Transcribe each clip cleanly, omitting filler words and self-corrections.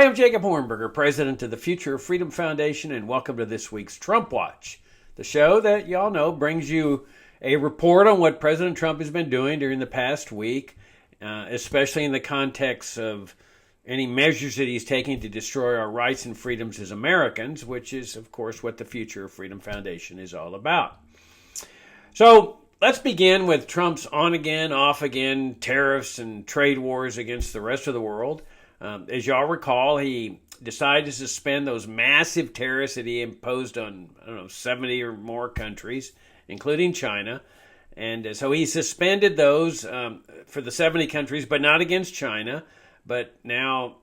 I'm Jacob Hornberger, president of the Future of Freedom Foundation, and welcome to this week's Trump Watch, the show that y'all know brings you a report on what President Trump has been doing during the past week, especially in the context of any measures that he's taking to destroy our rights and freedoms as Americans, which is, of course, what the Future of Freedom Foundation is all about. So let's begin with Trump's on-again, off-again tariffs and trade wars against the rest of the world. As y'all recall, he decided to suspend those massive tariffs that he imposed on, 70 or more countries, including China. And so he suspended those for the 70 countries, but not against China. But now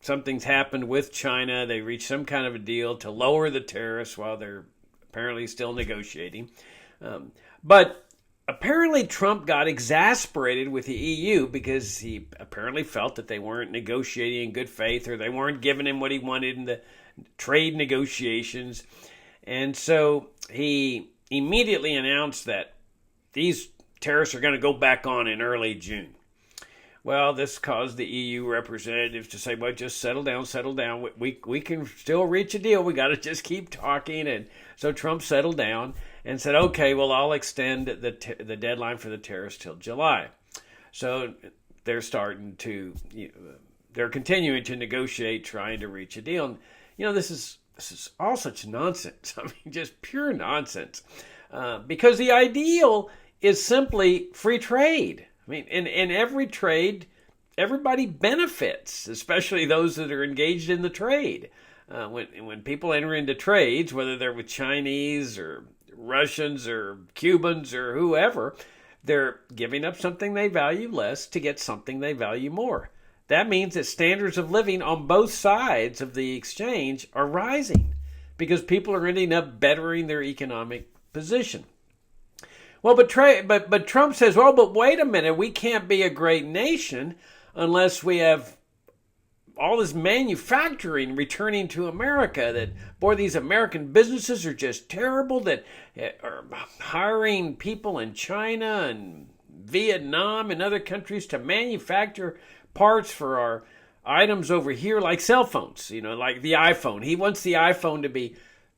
something's happened with China. They reached some kind of a deal to lower the tariffs while they're apparently still negotiating. But apparently Trump got exasperated with the EU because he apparently felt that they weren't negotiating in good faith, or they weren't giving him what he wanted in the trade negotiations. And so he immediately announced that these tariffs are going to go back on in early June. Well, this caused the EU representatives to say, well, just settle down. We can still reach a deal. We got to just keep talking. And so Trump settled down and said, okay, well, I'll extend the deadline for the tariffs till July. So they're they're continuing to negotiate, trying to reach a deal. And, this is all such nonsense. I mean, just pure nonsense. Because the ideal is simply free trade. I mean, in every trade, everybody benefits, especially those that are engaged in the trade. When people enter into trades, whether they're with Chinese or Russians or Cubans or whoever, they're giving up something they value less to get something they value more. That means that standards of living on both sides of the exchange are rising because people are ending up bettering their economic position. Well, but Trump says, well, but wait a minute, we can't be a great nation unless we have all this manufacturing returning to America, that, boy, these American businesses are just terrible, that are hiring people in China and Vietnam and other countries to manufacture parts for our items over here, like cell phones, like the iPhone. He wants the iPhone to be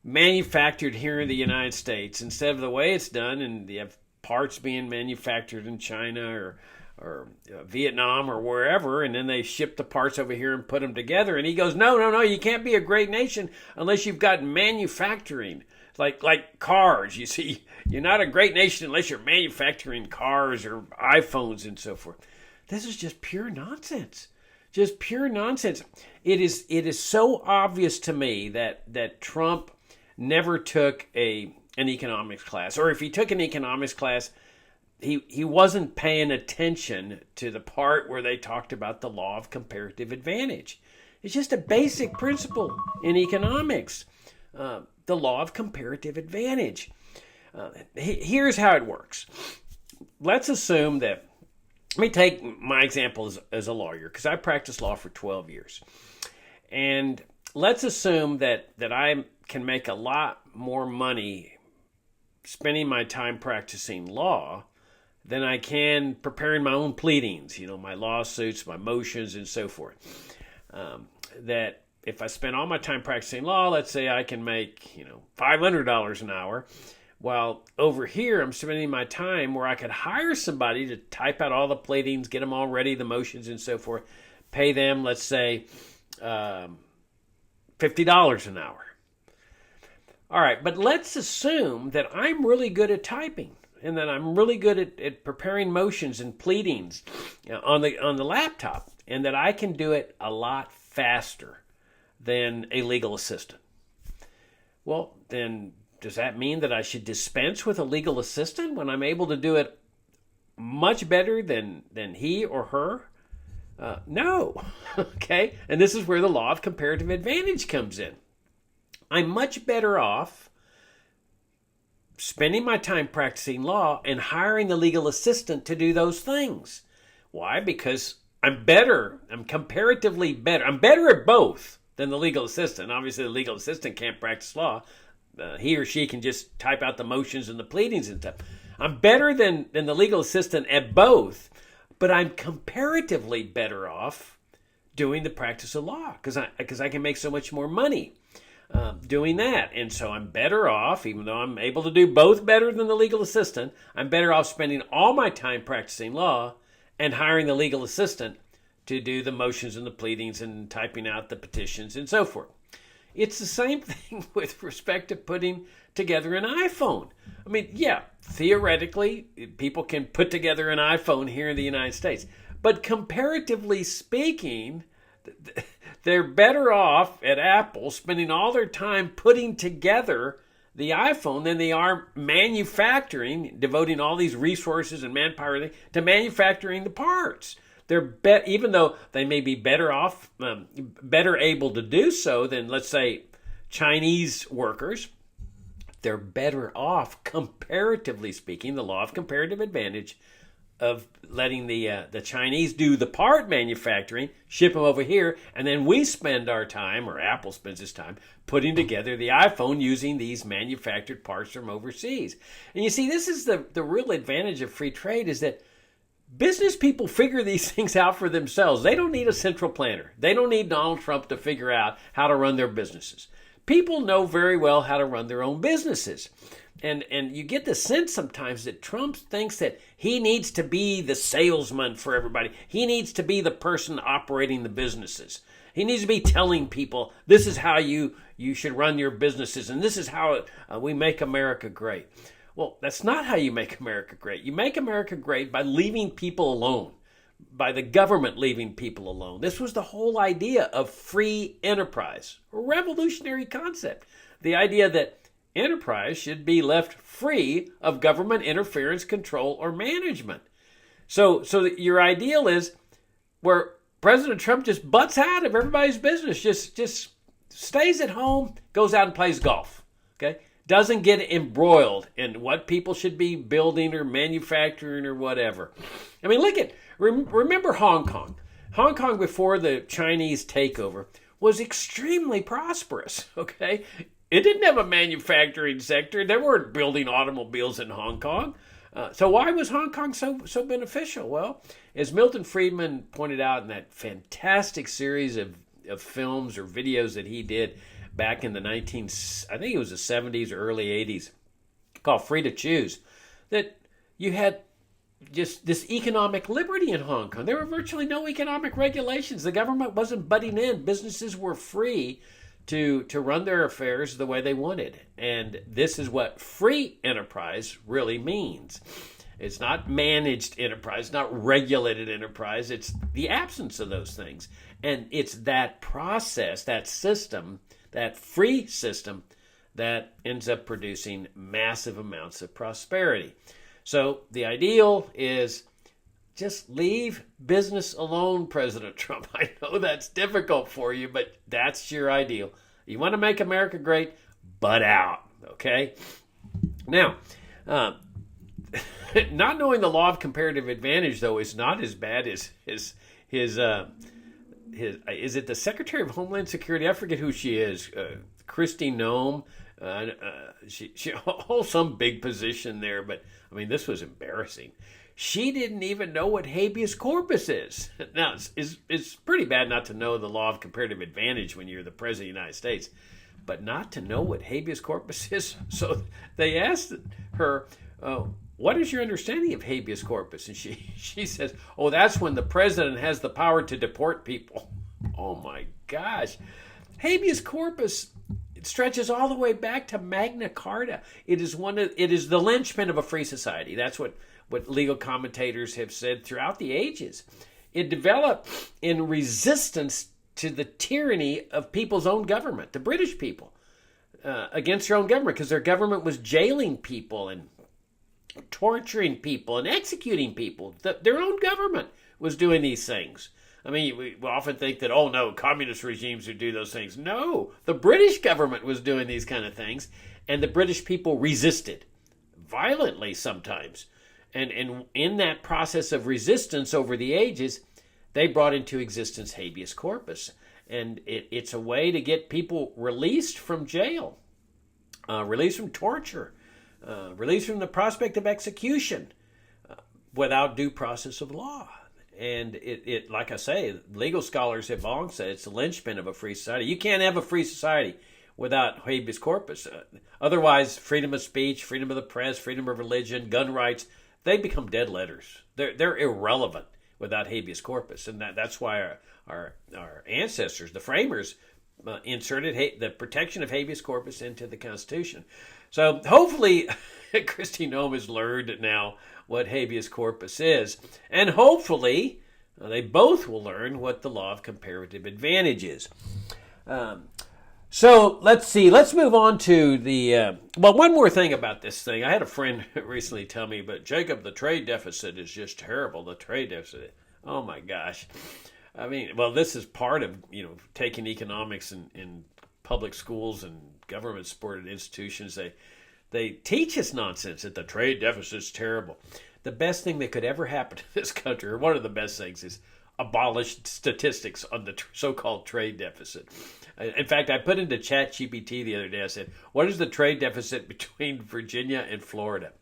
manufactured here in the United States instead of the way it's done, and you have parts being manufactured in China or Vietnam or wherever, and then they ship the parts over here and put them together. And he goes, no, you can't be a great nation unless you've got manufacturing, like cars. You see, you're not a great nation unless you're manufacturing cars or iPhones and so forth. This is just pure nonsense. Just pure nonsense. It is so obvious to me that Trump never took an economics class, or if he took an economics class, he wasn't paying attention to the part where they talked about the law of comparative advantage. It's just a basic principle in economics, the law of comparative advantage. Here's how it works. Let's assume that, let me take my example as a lawyer, because I practiced law for 12 years. And let's assume that I can make a lot more money spending my time practicing law than I can preparing my own pleadings, my lawsuits, my motions, and so forth. That if I spend all my time practicing law, let's say I can make, $500 an hour, while over here I'm spending my time where I could hire somebody to type out all the pleadings, get them all ready, the motions, and so forth, pay them, let's say, $50 an hour. All right, but let's assume that I'm really good at typing and that I'm really good at preparing motions and pleadings on the laptop, and that I can do it a lot faster than a legal assistant. Well, then does that mean that I should dispense with a legal assistant when I'm able to do it much better than he or her? No. Okay, and this is where the law of comparative advantage comes in. I'm much better off spending my time practicing law and hiring the legal assistant to do those things. Why? Because I'm comparatively better. I'm better at both than the legal assistant. Obviously, the legal assistant can't practice law. He or she can just type out the motions and the pleadings and stuff. I'm better than the legal assistant at both, but I'm comparatively better off doing the practice of law because I can make so much more money doing that. And so I'm better off, even though I'm able to do both better than the legal assistant, I'm better off spending all my time practicing law and hiring the legal assistant to do the motions and the pleadings and typing out the petitions and so forth. It's the same thing with respect to putting together an iPhone. I mean, yeah, theoretically, people can put together an iPhone here in the United States. But comparatively speaking, they're better off at Apple spending all their time putting together the iPhone than they are manufacturing, devoting all these resources and manpower to manufacturing the parts. They're even though they may be better off, better able to do so than, let's say, Chinese workers, they're better off, comparatively speaking, the law of comparative advantage of letting the Chinese do the part manufacturing, ship them over here, and then we spend our time, or Apple spends its time, putting together the iPhone using these manufactured parts from overseas. And you see, this is the real advantage of free trade, is that business people figure these things out for themselves. They don't need a central planner. They don't need Donald Trump to figure out how to run their businesses. People know very well how to run their own businesses. And you get the sense sometimes that Trump thinks that he needs to be the salesman for everybody. He needs to be the person operating the businesses. He needs to be telling people, this is how you should run your businesses, and this is how we make America great. Well, that's not how you make America great. You make America great by leaving people alone, by the government leaving people alone. This was the whole idea of free enterprise, a revolutionary concept. The idea that enterprise should be left free of government interference, control, or management. So your ideal is where President Trump just butts out of everybody's business, just stays at home, goes out and plays golf, okay? Doesn't get embroiled in what people should be building or manufacturing or whatever. I mean, remember Hong Kong. Hong Kong before the Chinese takeover was extremely prosperous, okay? It didn't have a manufacturing sector. They weren't building automobiles in Hong Kong. So why was Hong Kong so beneficial? Well, as Milton Friedman pointed out in that fantastic series of films or videos that he did back in the I think it was the 70s or early 80s, called Free to Choose, that you had just this economic liberty in Hong Kong. There were virtually no economic regulations. The government wasn't butting in. Businesses were free to run their affairs the way they wanted. And this is what free enterprise really means. It's not managed enterprise, not regulated enterprise. It's the absence of those things. And it's that process, that system, that free system, that ends up producing massive amounts of prosperity. So the ideal is just leave business alone, President Trump. I know that's difficult for you, but that's your ideal. You want to make America great, butt out, okay? Now, not knowing the law of comparative advantage, though, is not as bad as his is it the Secretary of Homeland Security? I forget who she is. Kristi Noem. She holds some big position there, but I mean, this was embarrassing. She didn't even know what habeas corpus is. Now, it's pretty bad not to know the law of comparative advantage when you're the President of the United States, but not to know what habeas corpus is. So they asked her, what is your understanding of habeas corpus? And she says, oh, that's when the president has the power to deport people. Oh my gosh. Habeas corpus, it stretches all the way back to Magna Carta. It is the linchpin of a free society. That's what legal commentators have said throughout the ages. It developed in resistance to the tyranny of people's own government, the British people, against their own government, because their government was jailing people and torturing people and executing people. Their own government was doing these things. I mean, we often think that, oh no, communist regimes would do those things. No, the British government was doing these kind of things, and the British people resisted violently sometimes. And in that process of resistance over the ages, they brought into existence habeas corpus. And it's a way to get people released from jail, released from torture, released from the prospect of execution without due process of law. And it, like I say, legal scholars have long said it's the linchpin of a free society. You can't have a free society without habeas corpus. Otherwise, freedom of speech, freedom of the press, freedom of religion, gun rights, they become dead letters. They're irrelevant without habeas corpus. And that's why our ancestors, the framers, inserted the protection of habeas corpus into the Constitution. So hopefully Kristi Noem has learned now what habeas corpus is. And hopefully they both will learn what the law of comparative advantage is. So let's see. Let's move on to the... one more thing about this thing. I had a friend recently tell me, but Jacob, the trade deficit is just terrible. The trade deficit. Oh my gosh. I mean, well, this is part of, taking economics in public schools and government-supported institutions. They teach us nonsense that the trade deficit is terrible. The best thing that could ever happen to this country, or one of the best things, is abolish statistics on the so-called trade deficit. In fact, I put into ChatGPT the other day, I said, what is the trade deficit between Virginia and Florida?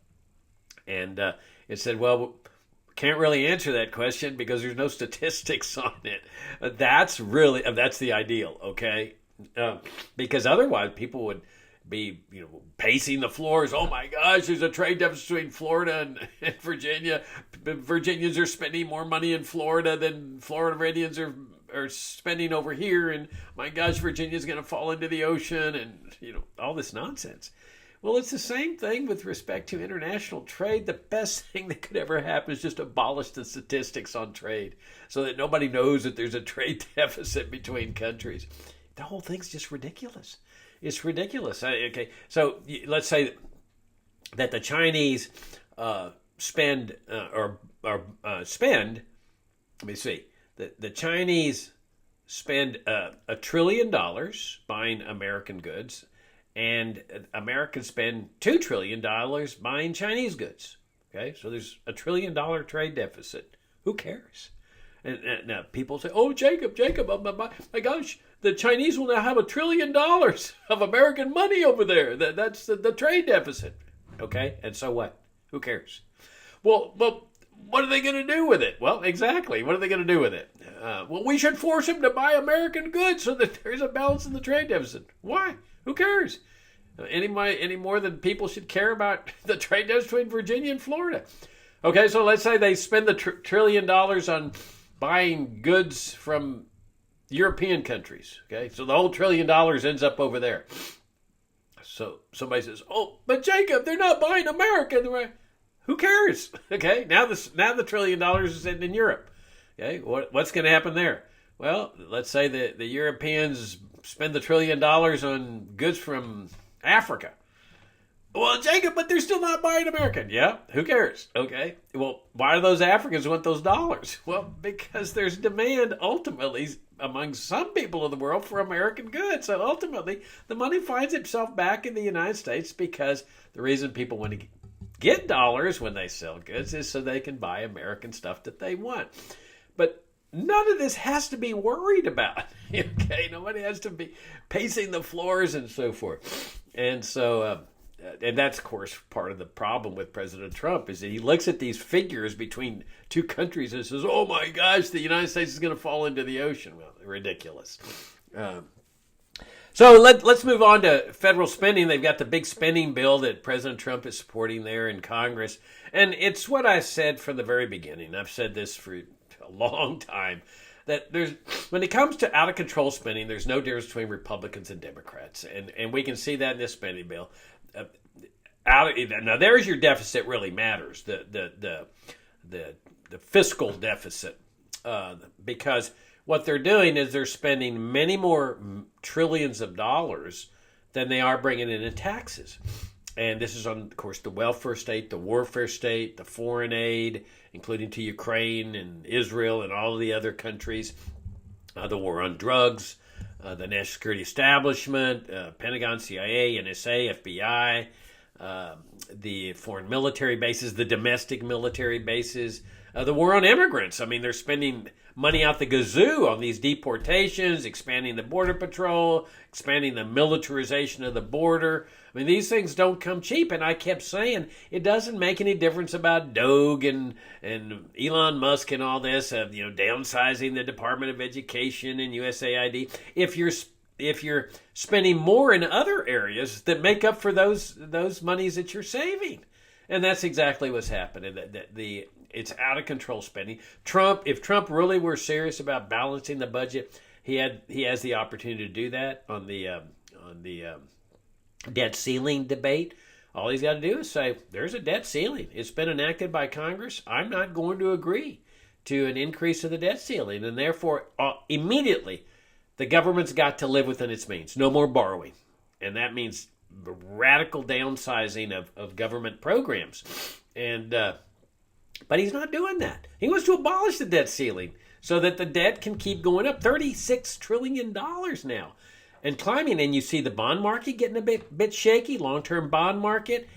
And it said, well, can't really answer that question because there's no statistics on it. That's the ideal, okay? Because otherwise people would be, pacing the floors. Oh my gosh, there's a trade deficit between Florida and Virginia. Virginians are spending more money in Florida than Floridians are spending over here. And my gosh, Virginia's going to fall into the ocean and, all this nonsense. Well, it's the same thing with respect to international trade. The best thing that could ever happen is just abolish the statistics on trade so that nobody knows that there's a trade deficit between countries. The whole thing's just ridiculous. It's ridiculous. Okay, so let's say that the Chinese spend. Let me see. The Chinese spend $1 trillion buying American goods, and Americans spend $2 trillion buying Chinese goods. Okay, so there's $1 trillion trade deficit. Who cares? And now people say, "Oh, Jacob, oh my gosh, the Chinese will now have $1 trillion of American money over there. That's the trade deficit." Okay, and so what? Who cares? Well, what are they going to do with it? Well, exactly. What are they going to do with it? Well, we should force them to buy American goods so that there's a balance in the trade deficit. Why? Who cares? Any more than people should care about the trade deficit between Virginia and Florida. Okay, so let's say they spend the $1 trillion on buying goods from European countries. Okay, so the whole $1 trillion ends up over there. So somebody says, "Oh, but Jacob, they're not buying American." Who cares? Okay, now the $1 trillion is sitting in Europe. Okay, what's going to happen there? Well, let's say the Europeans spend the $1 trillion on goods from Africa. Well, Jacob, but they're still not buying American. Yeah, who cares? Okay, well, why do those Africans want those dollars? Well, because there's demand ultimately among some people in the world for American goods. So ultimately, the money finds itself back in the United States because the reason people want to get dollars when they sell goods is so they can buy American stuff that they want. But none of this has to be worried about. Okay, nobody has to be pacing the floors and so forth. And so, and that's, of course, part of the problem with President Trump is that he looks at these figures between two countries and says, "Oh my gosh, the United States is going to fall into the ocean." Well, ridiculous. So let's move on to federal spending. They've got the big spending bill that President Trump is supporting there in Congress. And it's what I said from the very beginning. I've said this for a long time, that when it comes to out-of-control spending, there's no difference between Republicans and Democrats. And we can see that in this spending bill. Now, there's your deficit really matters, the fiscal deficit, because what they're doing is they're spending many more trillions of dollars than they are bringing in taxes. And this is on, of course, the welfare state, the warfare state, the foreign aid, including to Ukraine and Israel and all of the other countries, the war on drugs, the national security establishment, Pentagon, CIA, NSA, FBI, the foreign military bases, the domestic military bases, The war on immigrants. I mean, they're spending money out the gazoo on these deportations, expanding the border patrol, expanding the militarization of the border. I mean, these things don't come cheap. And I kept saying it doesn't make any difference about Doge and Elon Musk and all this, downsizing the Department of Education and USAID. If you're spending more in other areas that make up for those monies that you're saving. And that's exactly what's happening. It's out of control spending. If Trump really were serious about balancing the budget, he has the opportunity to do that on the debt ceiling debate. All he's got to do is say, there's a debt ceiling. It's been enacted by Congress. I'm not going to agree to an increase of the debt ceiling. And therefore, immediately, the government's got to live within its means. No more borrowing. And that means the radical downsizing of government programs. But he's not doing that. He wants to abolish the debt ceiling so that the debt can keep going up. $36 trillion now and climbing. And you see the bond market getting a bit shaky, long-term bond market,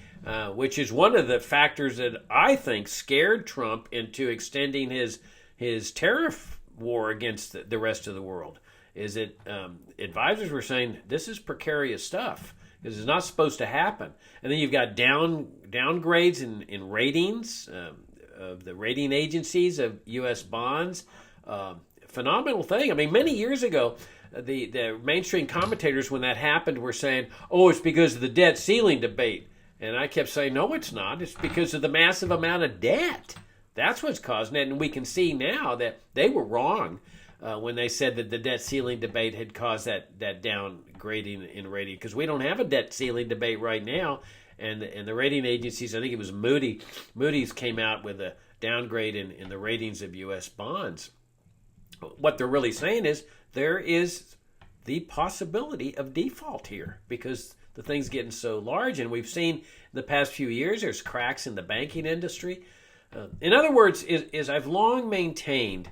which is one of the factors that I think scared Trump into extending his tariff war against the rest of the world. Is that advisors were saying, this is precarious stuff. This is not supposed to happen. And then you've got downgrades in ratings of the rating agencies of U.S. bonds. Phenomenal thing. I mean, many years ago, the mainstream commentators, when that happened, were saying, oh, it's because of the debt ceiling debate. And I kept saying, no, it's not. It's because of the massive amount of debt. That's what's causing it. And we can see now that they were wrong when they said that the debt ceiling debate had caused that downgrading in rating, because we don't have a debt ceiling debate right now, and the rating agencies, I think it was Moody's came out with a downgrade in the ratings of U.S. bonds. What they're really saying is there is the possibility of default here because the thing's getting so large, and we've seen in the past few years there's cracks in the banking industry. In other words, is I've long maintained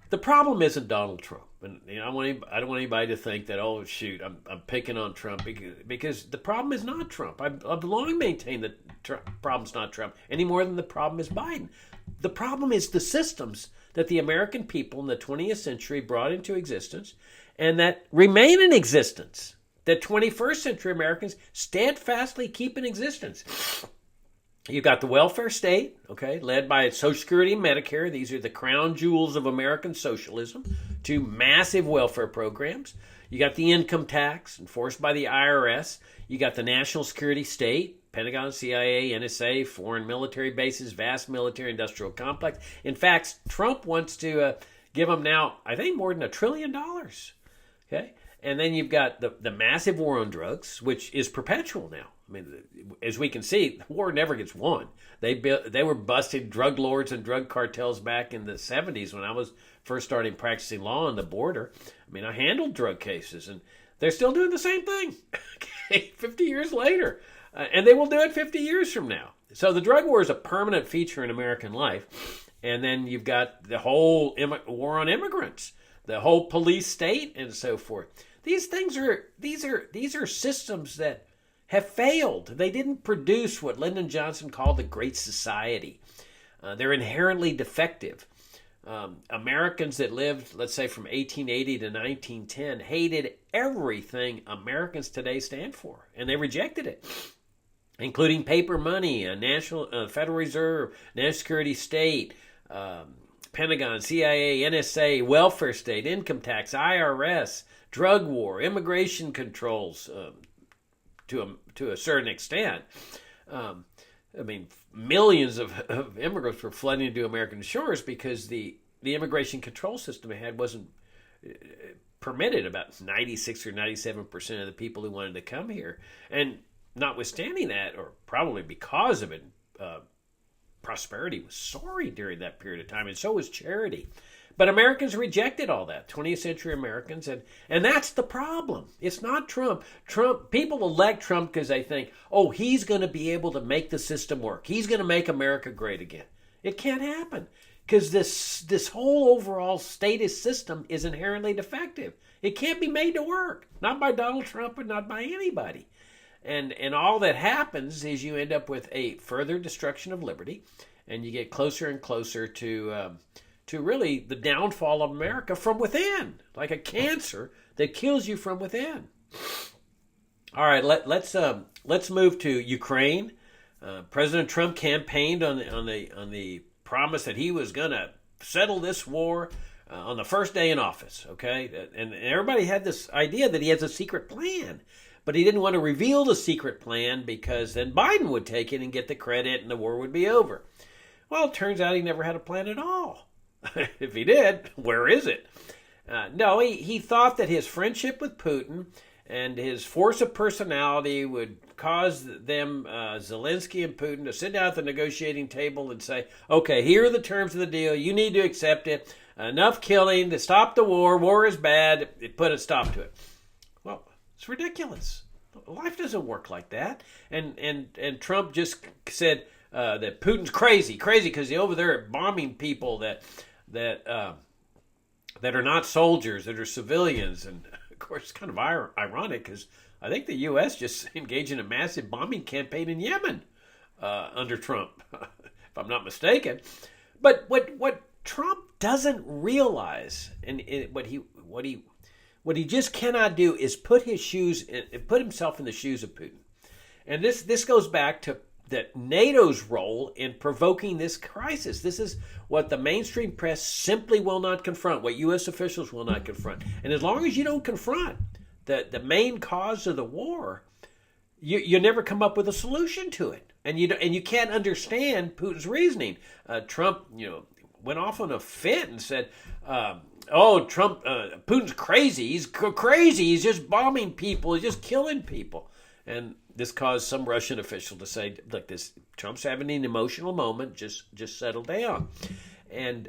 the problem isn't Donald Trump. And I don't want anybody to think that, oh, shoot, I'm picking on Trump because the problem is not Trump. I've long maintained that the problem's not Trump any more than the problem is Biden. The problem is the systems that the American people in the 20th century brought into existence and that remain in existence, that 21st century Americans steadfastly keep in existence. You've got the welfare state, okay, led by Social Security and Medicare. These are the crown jewels of American socialism. Two massive welfare programs. You got the income tax enforced by the IRS. You got the national security state, Pentagon, CIA, NSA, foreign military bases, vast military industrial complex. In fact, Trump wants to give them now, I think, more than $1 trillion. Okay, and then you've got the massive war on drugs, which is perpetual now. I mean, as we can see, the war never gets won. They were busting drug lords and drug cartels back in the 70s when I was first starting practicing law on the border. I mean, I handled drug cases, and they're still doing the same thing 50 years later. And they will do it 50 years from now. So the drug war is a permanent feature in American life. And then you've got the whole war on immigrants, the whole police state, and so forth. These are systems that have failed. They didn't produce what Lyndon Johnson called the Great Society. They're inherently defective. Americans that lived, let's say, from 1880 to 1910 hated everything Americans today stand for, and they rejected it, including paper money, a national Federal Reserve, national security state, Pentagon, CIA, NSA, welfare state, income tax, IRS, drug war, immigration controls, to a certain extent. I mean, millions of immigrants were flooding into American shores because the immigration control system they had wasn't permitted about 96 or 97% of the people who wanted to come here. And notwithstanding that, or probably because of it, prosperity was soaring during that period of time, and so was charity. But Americans rejected all that, 20th century Americans, and that's the problem. It's not Trump. People elect Trump because they think, oh, he's going to be able to make the system work. He's going to make America great again. It can't happen because this whole overall statist system is inherently defective. It can't be made to work, not by Donald Trump and not by anybody. And all that happens is you end up with a further destruction of liberty and you get closer and closer to really the downfall of America from within, like a cancer that kills you from within. All right, let's move to Ukraine. President Trump campaigned on the promise that he was going to settle this war on the first day in office. Okay, and everybody had this idea that he has a secret plan, but he didn't want to reveal the secret plan because then Biden would take it and get the credit, and the war would be over. Well, it turns out he never had a plan at all. If he did, where is it? No, he thought that his friendship with Putin and his force of personality would cause them, Zelensky and Putin, to sit down at the negotiating table and say, okay, here are the terms of the deal. You need to accept it. Enough killing to stop the war. War is bad. Put a stop to it. Well, it's ridiculous. Life doesn't work like that. And Trump just said that Putin's crazy because he's over there bombing people that are not soldiers, that are civilians. And of course, it's kind of ironic because I think the U.S. just engaged in a massive bombing campaign in Yemen under Trump, if I'm not mistaken. But what Trump doesn't realize, and what he just cannot do, is put himself in the shoes of Putin. And this goes back to NATO's role in provoking this crisis. This is what the mainstream press simply will not confront, what U.S. officials will not confront. And as long as you don't confront the main cause of the war, you never come up with a solution to it. And you can't understand Putin's reasoning. Trump, went off on a fit and said, Putin's crazy. He's crazy. He's just bombing people. He's just killing people. And this caused some Russian official to say, look, Trump's having an emotional moment. Just settle down. And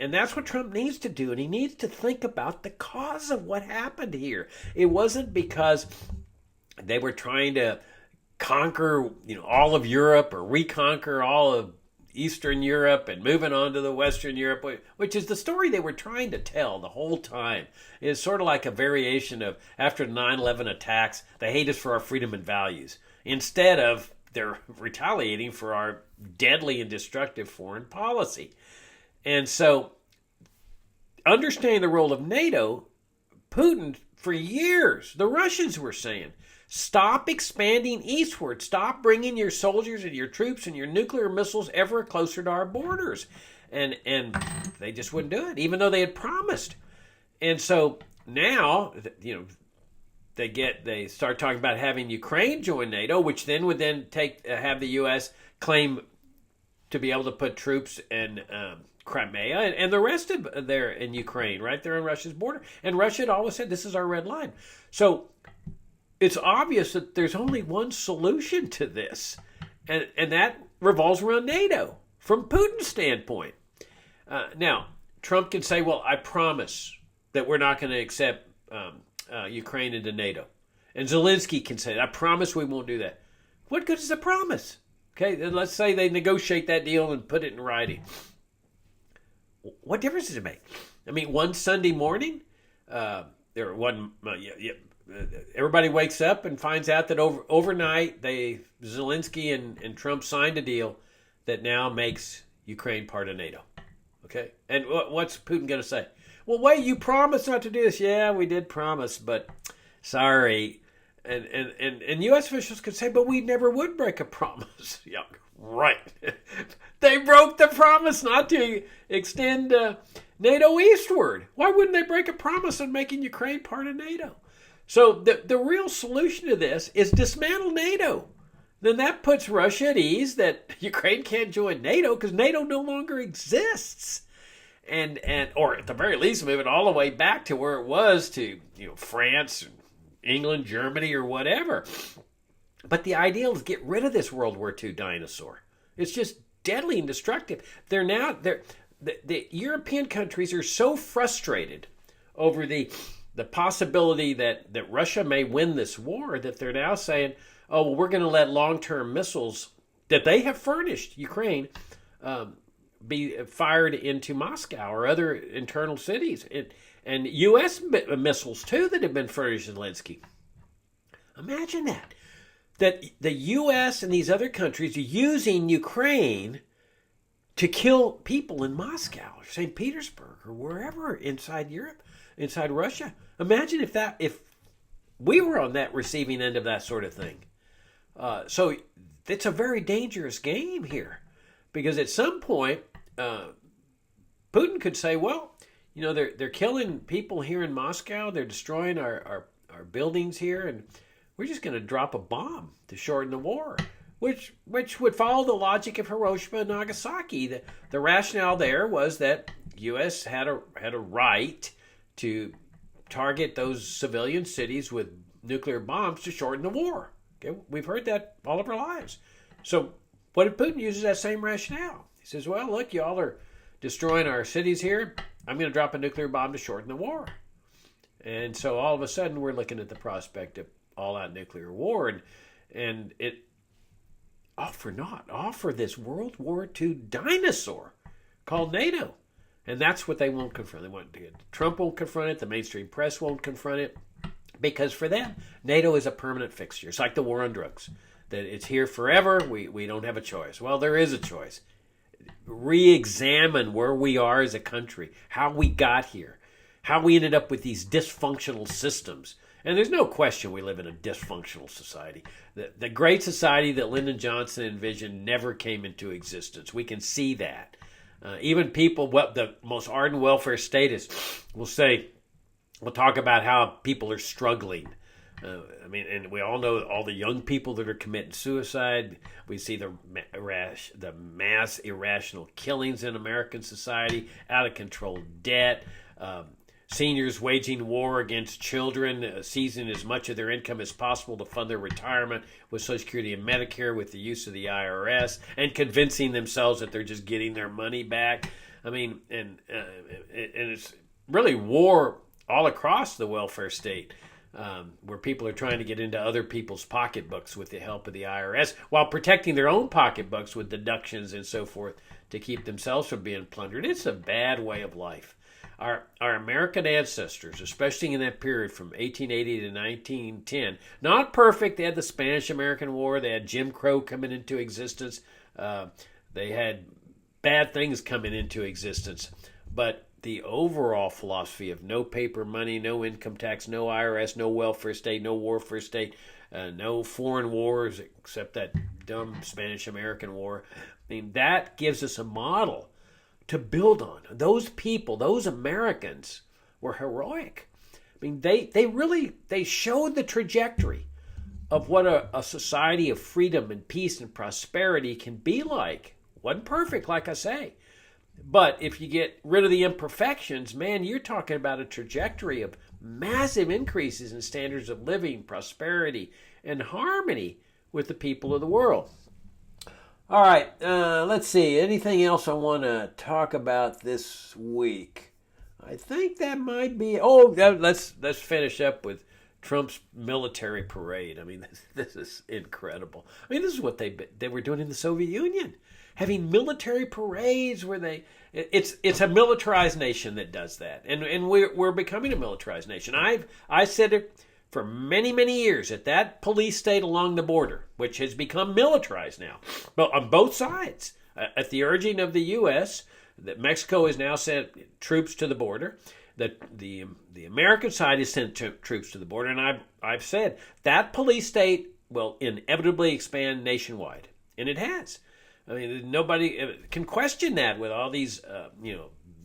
that's what Trump needs to do. And he needs to think about the cause of what happened here. It wasn't because they were trying to conquer, all of Europe or reconquer all of Eastern Europe and moving on to the Western Europe, which is the story they were trying to tell the whole time. It's sort of like a variation of after the 9/11 attacks, they hate us for our freedom and values, instead of they're retaliating for our deadly and destructive foreign policy. And so, understanding the role of NATO, Putin, for years, the Russians were saying, stop expanding eastward. Stop bringing your soldiers and your troops and your nuclear missiles ever closer to our borders. And they just wouldn't do it, even though they had promised. And so now, they start talking about having Ukraine join NATO, which then would have the U.S. claim to be able to put troops in Crimea and the rest of there in Ukraine, right there on Russia's border. And Russia had always said, this is our red line. So it's obvious that there's only one solution to this, and that revolves around NATO from Putin's standpoint. Now, Trump can say, well, I promise that we're not going to accept Ukraine into NATO. And Zelensky can say, I promise we won't do that. What good is a promise? Okay, then let's say they negotiate that deal and put it in writing. What difference does it make? I mean, one Sunday morning, everybody wakes up and finds out that overnight Zelensky and Trump signed a deal that now makes Ukraine part of NATO. Okay, and what's Putin going to say? Well, wait, you promised not to do this. Yeah, we did promise, but sorry. And U.S. officials could say, but we never would break a promise. Yeah, right. They broke the promise not to extend NATO eastward. Why wouldn't they break a promise on making Ukraine part of NATO? So the real solution to this is dismantle NATO. Then that puts Russia at ease that Ukraine can't join NATO because NATO no longer exists. Or at the very least move it all the way back to where it was to France, England, Germany, or whatever. But the ideal is get rid of this World War II dinosaur. It's just deadly and destructive. The European countries are so frustrated over the possibility that Russia may win this war that they're now saying, oh, well, we're going to let long-term missiles that they have furnished Ukraine be fired into Moscow or other internal cities. And U.S. missiles, too, that have been furnished to Zelensky. Imagine that. That the U.S. and these other countries are using Ukraine to kill people in Moscow or St. Petersburg or wherever inside Europe, inside Russia. Imagine if we were on that receiving end of that sort of thing. So it's a very dangerous game here, because at some point Putin could say, well, they're killing people here in Moscow, they're destroying our buildings here, and we're just going to drop a bomb to shorten the war, which would follow the logic of Hiroshima and Nagasaki. The rationale there was that U.S. had a right to target those civilian cities with nuclear bombs to shorten the war. Okay, we've heard that all of our lives. So what did Putin use that same rationale? He says, well, look, y'all are destroying our cities here. I'm going to drop a nuclear bomb to shorten the war. And so all of a sudden we're looking at the prospect of all-out nuclear war. And it offer this World War II dinosaur called NATO. And that's what they won't confront. They won't do it. Trump won't confront it. The mainstream press won't confront it. Because for them, NATO is a permanent fixture. It's like the war on drugs. That it's here forever. We don't have a choice. Well, there is a choice. Re-examine where we are as a country, how we got here, how we ended up with these dysfunctional systems. And there's no question we live in a dysfunctional society. The great society that Lyndon Johnson envisioned never came into existence. We can see that. Even people, the most ardent welfare statists will talk about how people are struggling. And we all know all the young people that are committing suicide. We see the mass irrational killings in American society, out of control debt, seniors waging war against children, seizing as much of their income as possible to fund their retirement with Social Security and Medicare with the use of the IRS, and convincing themselves that they're just getting their money back. And it's really war all across the welfare state, where people are trying to get into other people's pocketbooks with the help of the IRS while protecting their own pocketbooks with deductions and so forth to keep themselves from being plundered. It's a bad way of life. Our American ancestors, especially in that period from 1880 to 1910, not perfect. They had the Spanish-American War. They had Jim Crow coming into existence. They had bad things coming into existence. But the overall philosophy of no paper money, no income tax, no IRS, no welfare state, no warfare state, no foreign wars except that dumb Spanish-American War, that gives us a model to build on. Those people, those Americans, were heroic. They showed the trajectory of what a society of freedom and peace and prosperity can be like. Wasn't perfect, like I say. But if you get rid of the imperfections, man, you're talking about a trajectory of massive increases in standards of living, prosperity, and harmony with the people of the world. All right, let's see. Anything else I want to talk about this week? I think that might be... let's finish up with Trump's military parade. This is incredible. This is what they were doing in the Soviet Union. Having military parades where it's a militarized nation that does that, and we're becoming a militarized nation. I said it for many, many years at that police state along the border, which has become militarized now, but on both sides, at the urging of the U.S., that Mexico has now sent troops to the border. That the American side has sent troops to the border, and I've said that police state will inevitably expand nationwide, and it has. Nobody can question that with all these,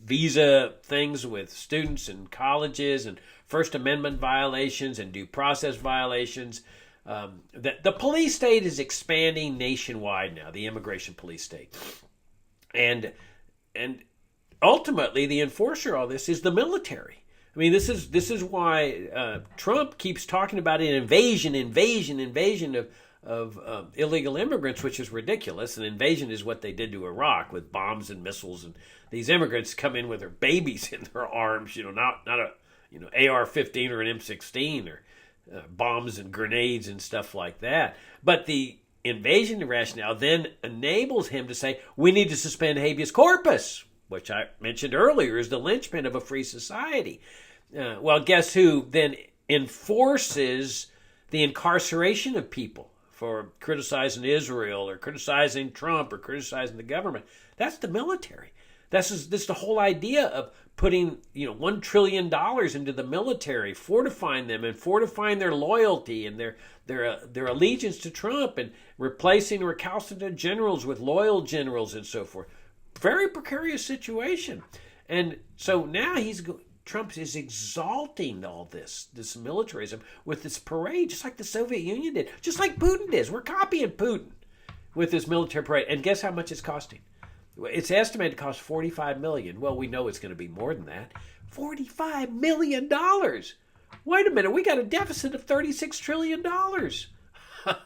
visa things with students and colleges and First Amendment violations and due process violations. The police state is expanding nationwide now, the immigration police state. And ultimately, the enforcer of all this is the military. This is why Trump keeps talking about an invasion of illegal immigrants, which is ridiculous. An invasion is what they did to Iraq with bombs and missiles, and these immigrants come in with their babies in their arms, not a AR-15 or an M16 or bombs and grenades and stuff like that. But the invasion rationale then enables him to say, we need to suspend habeas corpus, which I mentioned earlier is the linchpin of a free society. Well, guess who then enforces the incarceration of people for criticizing Israel or criticizing Trump or criticizing the government. That's the military. This is the whole idea of putting $1 trillion into the military, fortifying them and fortifying their loyalty and their allegiance to Trump, and replacing recalcitrant generals with loyal generals and so forth. Very precarious situation. And so now Trump is exalting all this militarism with this parade, just like the Soviet Union did, just like Putin did. We're copying Putin with this military parade. And guess how much it's costing? It's estimated to cost $45 million. Well, we know it's going to be more than that. $45 million. Wait a minute, we got a deficit of $36 trillion.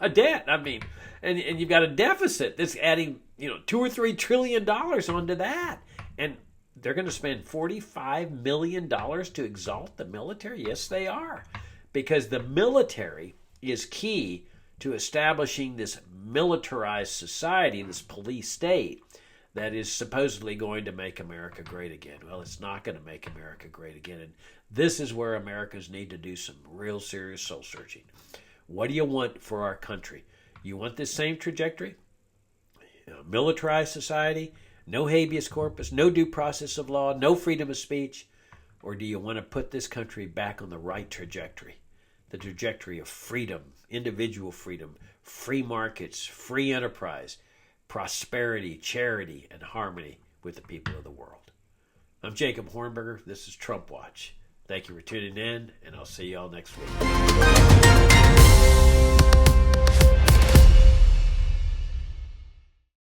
A debt, I mean. And you've got a deficit that's adding, $2 or $3 trillion onto that. And they're going to spend $45 million to exalt the military? Yes, they are. Because the military is key to establishing this militarized society, this police state, that is supposedly going to make America great again. Well, it's not going to make America great again. And this is where Americans need to do some real serious soul searching. What do you want for our country? You want this same trajectory? Militarized society, no habeas corpus, no due process of law, no freedom of speech? Or do you want to put this country back on the right trajectory? The trajectory of freedom, individual freedom, free markets, free enterprise, prosperity, charity, and harmony with the people of the world. I'm Jacob Hornberger. This is Trump Watch. Thank you for tuning in, and I'll see you all next week.